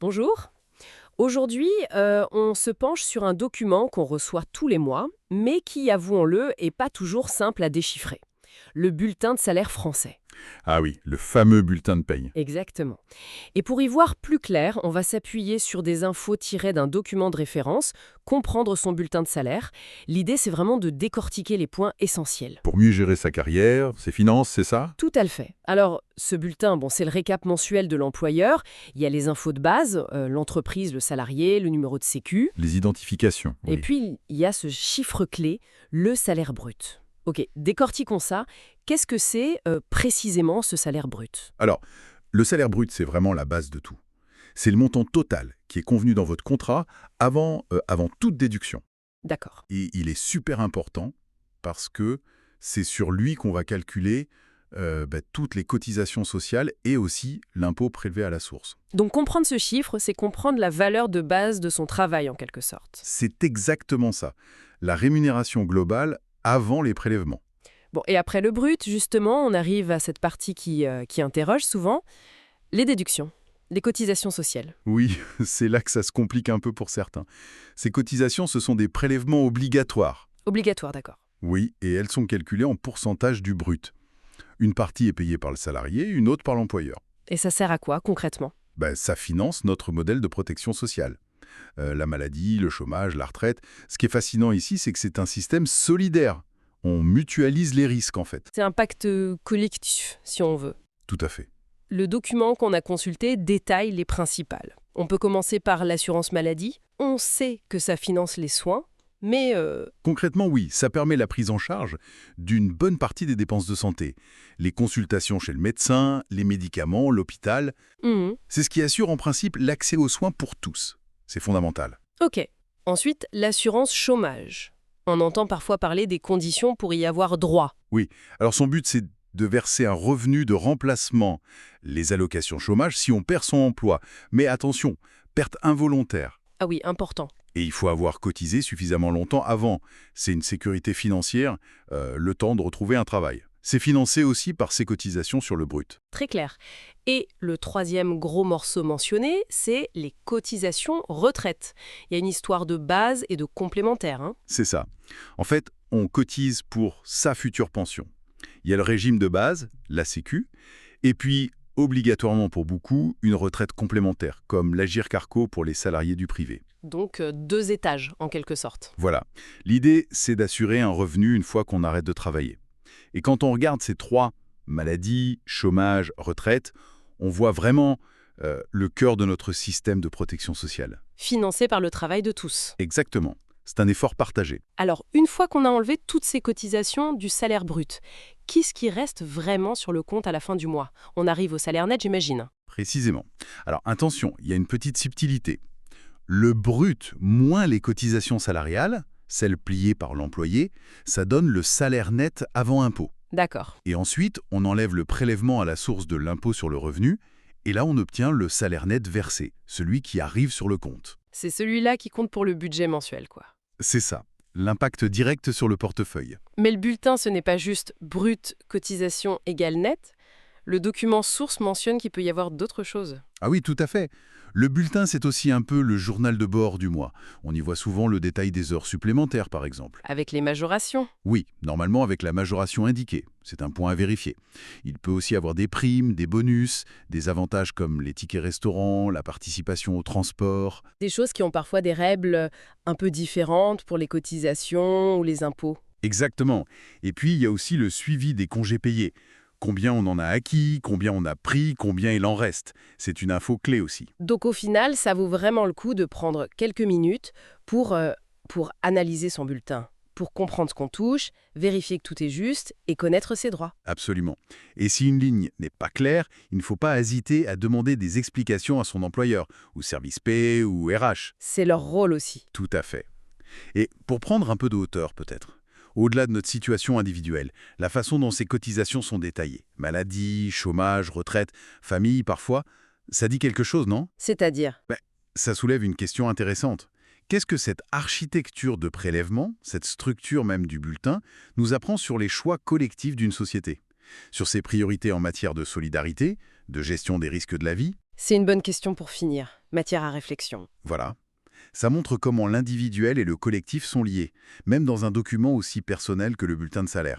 Bonjour. Aujourd'hui, on se penche sur un document qu'on reçoit tous les mois, mais qui, avouons-le, est pas toujours simple à déchiffrer. Le bulletin de salaire français. Ah oui, le fameux bulletin de paye. Exactement. Et pour y voir plus clair, on va s'appuyer sur des infos tirées d'un document de référence, comprendre son bulletin de salaire. L'idée, c'est vraiment de décortiquer les points essentiels. Pour mieux gérer sa carrière, ses finances, c'est ça? Tout à le fait. Alors, ce bulletin, c'est le récap mensuel de l'employeur. Il y a les infos de base, l'entreprise, le salarié, le numéro de sécu. Les identifications, Et oui. puis, il y a ce chiffre clé, le salaire brut. Ok, décortiquons ça. Qu'est-ce que c'est précisément ce salaire brut? Alors, le salaire brut, c'est vraiment la base de tout. C'est le montant total qui est convenu dans votre contrat avant toute déduction. D'accord. Et il est super important parce que c'est sur lui qu'on va calculer toutes les cotisations sociales et aussi l'impôt prélevé à la source. Donc comprendre ce chiffre, c'est comprendre la valeur de base de son travail en quelque sorte. C'est exactement ça. La rémunération globale avant les prélèvements. Bon, et après le brut, justement, on arrive à cette partie qui interroge souvent, les déductions, les cotisations sociales. Oui, c'est là que ça se complique un peu pour certains. Ces cotisations, ce sont des prélèvements obligatoires. Obligatoire, d'accord. Oui, et elles sont calculées en pourcentage du brut. Une partie est payée par le salarié, une autre par l'employeur. Et ça sert à quoi concrètement? Ça finance notre modèle de protection sociale. La maladie, le chômage, la retraite. Ce qui est fascinant ici, c'est que c'est un système solidaire. On mutualise les risques, en fait. C'est un pacte collectif, si on veut. Tout à fait. Le document qu'on a consulté détaille les principales. On peut commencer par l'assurance maladie. On sait que ça finance les soins, mais Concrètement, oui, ça permet la prise en charge d'une bonne partie des dépenses de santé. Les consultations chez le médecin, les médicaments, l'hôpital. mhm, C'est ce qui assure en principe l'accès aux soins pour tous. C'est fondamental. ok. Ensuite, l'assurance chômage. On entend parfois parler des conditions pour y avoir droit. Oui, alors son but, c'est de verser un revenu de remplacement, les allocations chômage, si on perd son emploi. Mais attention, perte involontaire. Ah oui, important. Et il faut avoir cotisé suffisamment longtemps avant. C'est une sécurité financière, le temps de retrouver un travail. C'est financé aussi par ses cotisations sur le brut. Très clair. Et le troisième gros morceau mentionné, c'est les cotisations retraite. Il y a une histoire de base et de complémentaire, hein. C'est ça. En fait, on cotise pour sa future pension. Il y a le régime de base, la Sécu, et puis, obligatoirement pour beaucoup, une retraite complémentaire, comme l'Agir Carco pour les salariés du privé. Donc deux étages, en quelque sorte. Voilà. L'idée, c'est d'assurer un revenu une fois qu'on arrête de travailler. Et quand on regarde ces trois, maladie, chômage, retraite, on voit vraiment le cœur de notre système de protection sociale. Financé par le travail de tous. Exactement. C'est un effort partagé. Alors, une fois qu'on a enlevé toutes ces cotisations du salaire brut, qu'est-ce qui reste vraiment sur le compte à la fin du mois? On arrive au salaire net, j'imagine. Précisément. Alors attention, il y a une petite subtilité. Le brut moins les cotisations salariales, celles pliées par l'employé, ça donne le salaire net avant impôt. D'accord. Et ensuite, on enlève le prélèvement à la source de l'impôt sur le revenu, et là on obtient le salaire net versé, celui qui arrive sur le compte. C'est celui-là qui compte pour le budget mensuel, quoi. C'est ça, l'impact direct sur le portefeuille. Mais le bulletin, ce n'est pas juste brut, cotisation égale net. Le document source mentionne qu'il peut y avoir d'autres choses. Ah oui, tout à fait. Le bulletin, c'est aussi un peu le journal de bord du mois. On y voit souvent le détail des heures supplémentaires, par exemple. Avec les majorations. Oui, normalement avec la majoration indiquée. C'est un point à vérifier. Il peut aussi avoir des primes, des bonus, des avantages comme les tickets restaurants, la participation au transport. Des choses qui ont parfois des règles un peu différentes pour les cotisations ou les impôts. Exactement. Et puis, il y a aussi le suivi des congés payés. Combien on en a acquis, combien on a pris, combien il en reste. C'est une info clé aussi. Donc au final, ça vaut vraiment le coup de prendre quelques minutes pour analyser son bulletin, pour comprendre ce qu'on touche, vérifier que tout est juste et connaître ses droits. Absolument. Et si une ligne n'est pas claire, il ne faut pas hésiter à demander des explications à son employeur, ou service P, ou RH. C'est leur rôle aussi. Tout à fait. Et pour prendre un peu de hauteur peut-être, au-delà de notre situation individuelle, la façon dont ces cotisations sont détaillées, maladie, chômage, retraite, famille parfois, ça dit quelque chose, non? C'est-à-dire, Ça soulève une question intéressante. Qu'est-ce que cette architecture de prélèvement, cette structure même du bulletin, nous apprend sur les choix collectifs d'une société? Sur ses priorités en matière de solidarité, de gestion des risques de la vie? C'est une bonne question pour finir. Matière à réflexion. Voilà. Ça montre comment l'individuel et le collectif sont liés, même dans un document aussi personnel que le bulletin de salaire.